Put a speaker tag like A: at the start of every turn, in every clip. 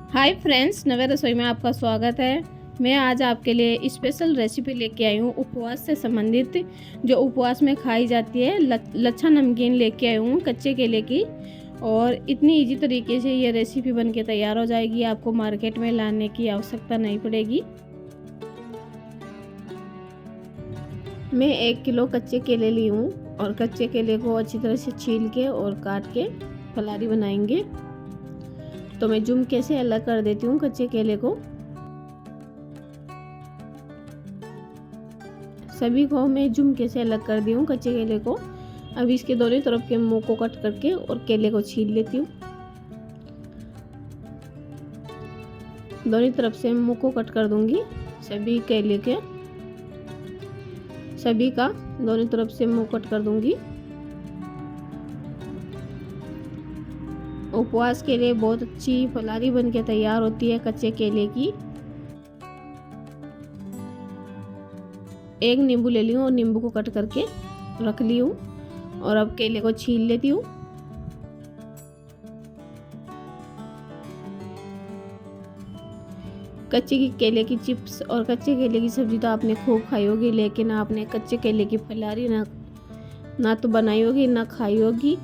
A: Hi friends, नवे रसोई में आपका स्वागत है। मैं आज आपके लिए स्पेशल रेसिपी लेके आई हूँ उपवास से संबंधित, जो उपवास में खाई जाती है। लच्छा नमकीन लेके आई हूँ कच्चे केले की। और इतनी इजी तरीके से ये रेसिपी बनके तैयार हो जाएगी, आपको मार्केट में लाने की आवश्यकता नहीं पड़ेगी। मैं 1 किलो कच्चे केले ली हूँ और कच्चे केले को अच्छी तरह से छील के और काट के फलारी बनाएंगे। तो मैं जुमके से अलग कर देती हूँ कच्चे केले को। सभी को मैं जुमके से अलग कर दी हूँ कच्चे केले को। अब इसके दोनों तरफ के मुंह को कट करके और केले को छील लेती हूँ। दोनों तरफ से मुंह को कट कर दूंगी। सभी केले के सभी का दोनों तरफ से मुंह कट कर दूंगी। उपवास के लिए बहुत अच्छी फलारी बनके तैयार होती है कच्चे केले की। एक नींबू ले ली हूँ और नींबू को कट करके रख ली हूँ। और अब केले को छील लेती हूँ। कच्चे केले की चिप्स और कच्चे केले की सब्जी तो आपने खूब खाई होगी, लेकिन आपने कच्चे केले की फलारी ना तो बनाई होगी ना खाई होगी।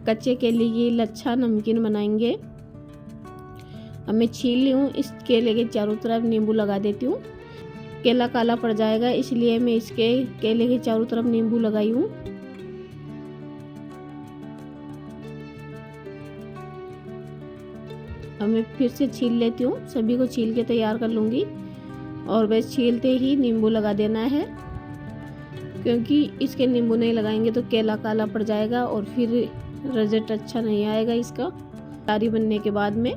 A: कच्चे केले की लच्छा नमकीन बनाएंगे। अब मैं छील ली हूँ। इस केले के चारों तरफ नींबू लगा देती हूँ। केला काला पड़ जाएगा, इसलिए मैं इसके केले के चारों तरफ नींबू लगाई हूँ। अब मैं फिर से छील लेती हूँ। सभी को छील के तैयार कर लूँगी। और बस छीलते ही नींबू लगा देना है, क्योंकि इसके नींबू नहीं लगाएंगे तो केला काला पड़ जाएगा और फिर रिजल्ट अच्छा नहीं आएगा इसका फलारी बनने के बाद में।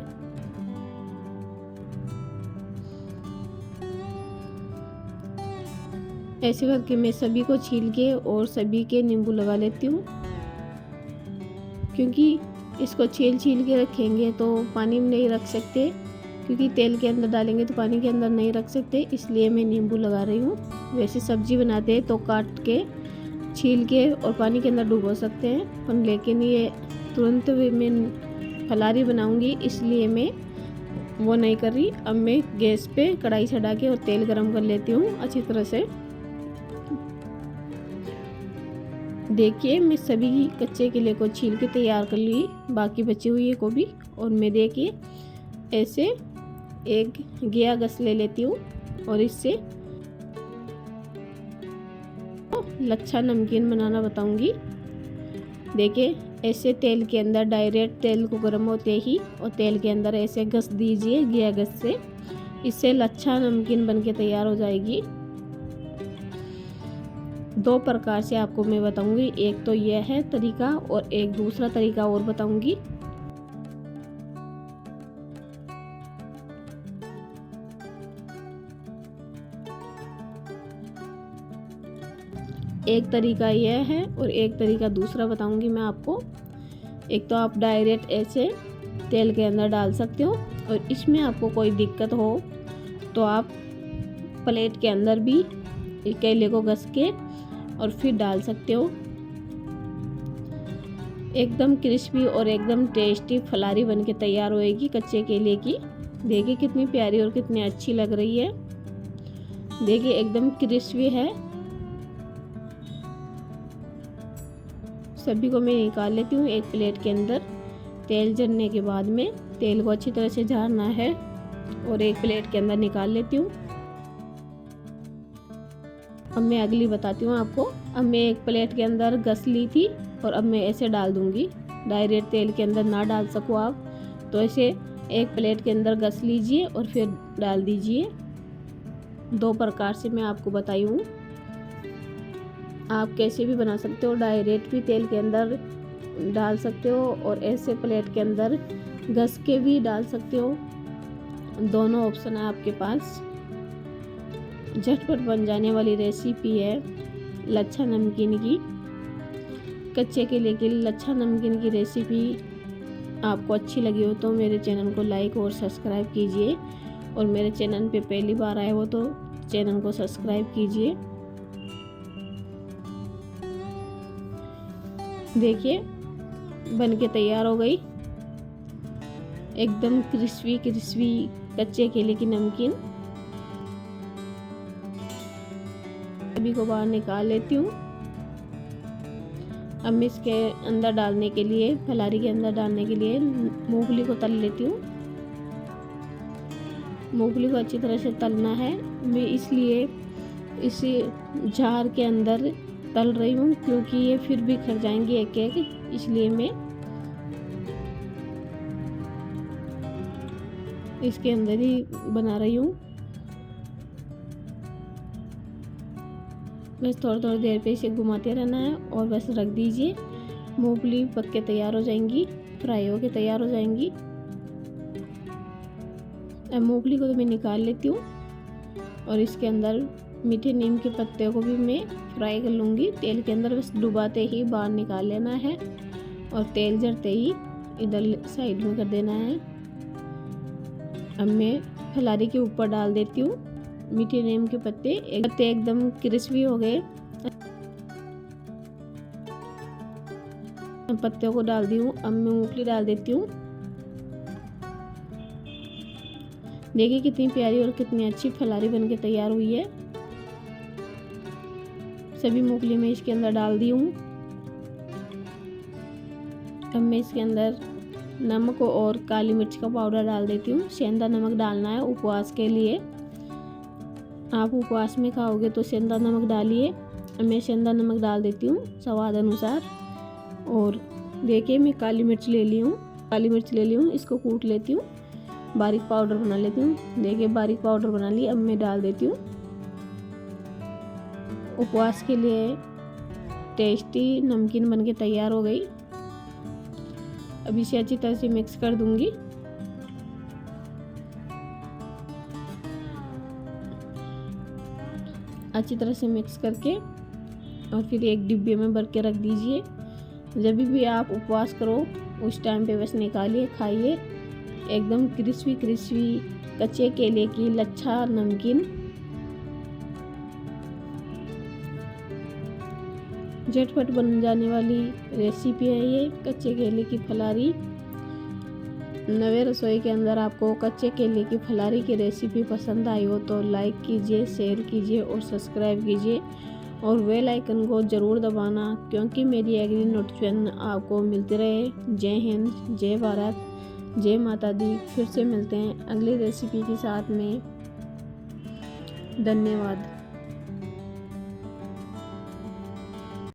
A: ऐसे करके मैं सभी को छील के और सभी के नींबू लगा लेती हूँ, क्योंकि इसको छील के रखेंगे तो पानी में नहीं रख सकते, क्योंकि तेल के अंदर डालेंगे तो पानी के अंदर नहीं रख सकते, इसलिए मैं नींबू लगा रही हूँ। वैसे सब्जी बनाते हैं तो काट के छील के और पानी के अंदर डुबो सकते हैं, पर लेकिन ये तुरंत मैं फलारी बनाऊंगी, इसलिए मैं वो नहीं कर रही। अब मैं गैस पे कढ़ाई चढ़ा के और तेल गरम कर लेती हूँ अच्छी तरह से। देखिए, मैं सभी कच्चे केले को छील के तैयार कर ली, बाकी बची हुई को भी। और मैं देखिए ऐसे एक गया गस ले लेती हूँ और इससे लच्छा नमकीन बनाना बताऊंगी। देखिए, ऐसे तेल के अंदर डायरेक्ट तेल को गर्म होते ही और तेल के अंदर ऐसे घस दीजिए गया गस से। इससे लच्छा नमकीन बनके तैयार हो जाएगी। 2 प्रकार से आपको मैं बताऊंगी, एक तो यह है तरीका और एक दूसरा तरीका और बताऊंगी। एक तरीका यह है और एक तरीका दूसरा बताऊंगी मैं आपको। एक तो आप डायरेक्ट ऐसे तेल के अंदर डाल सकते हो, और इसमें आपको कोई दिक्कत हो तो आप प्लेट के अंदर भी केले को घस के और फिर डाल सकते हो। एकदम क्रिस्पी और एकदम टेस्टी फलारी बनके तैयार होएगी कच्चे केले की। देखिए कितनी प्यारी और कितनी अच्छी लग रही है। देखिए एकदम क्रिस्पी है। सभी को मैं निकाल लेती हूँ एक प्लेट के अंदर। तेल जलने के बाद में तेल को अच्छी तरह से झाड़ना है और एक प्लेट के अंदर निकाल लेती हूँ। अब मैं अगली बताती हूँ आपको। अब मैं एक प्लेट के अंदर घस ली थी और अब मैं ऐसे डाल दूंगी। डायरेक्ट तेल के अंदर ना डाल सको आप, तो ऐसे एक प्लेट के अंदर घस लीजिए और फिर डाल दीजिए। 2 प्रकार से मैं आपको बताई हूँ। आप कैसे भी बना सकते हो, डायरेक्ट भी तेल के अंदर डाल सकते हो और ऐसे प्लेट के अंदर घस के भी डाल सकते हो। दोनों ऑप्शन है आपके पास। झटपट बन जाने वाली रेसिपी है लच्छा नमकीन की। कच्चे केले की लच्छा नमकीन की रेसिपी आपको अच्छी लगी हो तो मेरे चैनल को लाइक और सब्सक्राइब कीजिए, और मेरे चैनल पे पहली बार आए हो तो चैनल को सब्सक्राइब कीजिए। देखिए बन के तैयार हो गई, एकदम क्रिस्पी क्रिस्पी कच्चे केले की नमकीन। अभी को बाहर निकाल लेती हूँ। अब मैं इसके अंदर डालने के लिए, फलारी के अंदर डालने के लिए मूंगफली को तल लेती हूँ। मूंगफली को अच्छी तरह से तलना है। मैं इसलिए इसी जार के अंदर तल रही हूँ क्योंकि ये फिर भी खर जाएंगे एक एक, इसलिए मैं इसके अंदर ही बना रही हूँ। बस थोड़ी थोड़ी देर पे इसे घुमाते रहना है और बस रख दीजिए। मूंगफली पक के तैयार हो जाएंगी, फ्राई हो के तैयार हो जाएंगी। अब मूंगफली को तो मैं निकाल लेती हूँ और इसके अंदर मीठे नीम के पत्ते को भी मैं फ्राई कर लूँगी तेल के अंदर। बस डुबाते ही बाहर निकाल लेना है और तेल जलते ही इधर साइड में कर देना है। अब मैं फलारी के ऊपर डाल देती हूँ मीठे नीम के पत्ते एकदम क्रिस्पी हो गए। पत्तों को डाल दी हूँ। अब मैं मूंगफली डाल देती हूँ। देखिए कितनी प्यारी और कितनी अच्छी फलारी बनके तैयार हुई है। सभी मूंगफली मैं इसके अंदर डाल दी हूँ। अब मैं इसके अंदर नमक और काली मिर्च का पाउडर डाल देती हूँ। सेंधा नमक डालना है उपवास के लिए। आप उपवास में खाओगे तो सेंधा नमक डालिए। मैं सेंधा नमक डाल देती हूँ स्वाद अनुसार। और देखिए मैं काली मिर्च ले ली हूँ, इसको कूट लेती हूँ, बारीक पाउडर बना लेती हूँ। देखिए बारीक पाउडर बना ली। अब मैं डाल देती हूँ। उपवास के लिए टेस्टी नमकीन बनके तैयार हो गई। अब इसे अच्छी तरह से मिक्स कर दूंगी। अच्छी तरह से मिक्स करके और फिर एक डिब्बे में भर के रख दीजिए। जब भी आप उपवास करो उस टाइम पे बस निकालिए, खाइए। एकदम क्रिस्पी क्रिस्पी कच्चे केले की लच्छा नमकीन। झटपट बन जाने वाली रेसिपी है ये कच्चे केले की फलारी। नवे रसोई के अंदर आपको कच्चे केले की फलारी की रेसिपी पसंद आई हो तो लाइक कीजिए, शेयर कीजिए और सब्सक्राइब कीजिए और बेल आइकन को ज़रूर दबाना क्योंकि मेरी एग्री नोटिफिकेशन आपको मिलते रहे। जय हिंद, जय भारत, जय माता दी। फिर से मिलते हैं अगली रेसिपी के साथ में। धन्यवाद।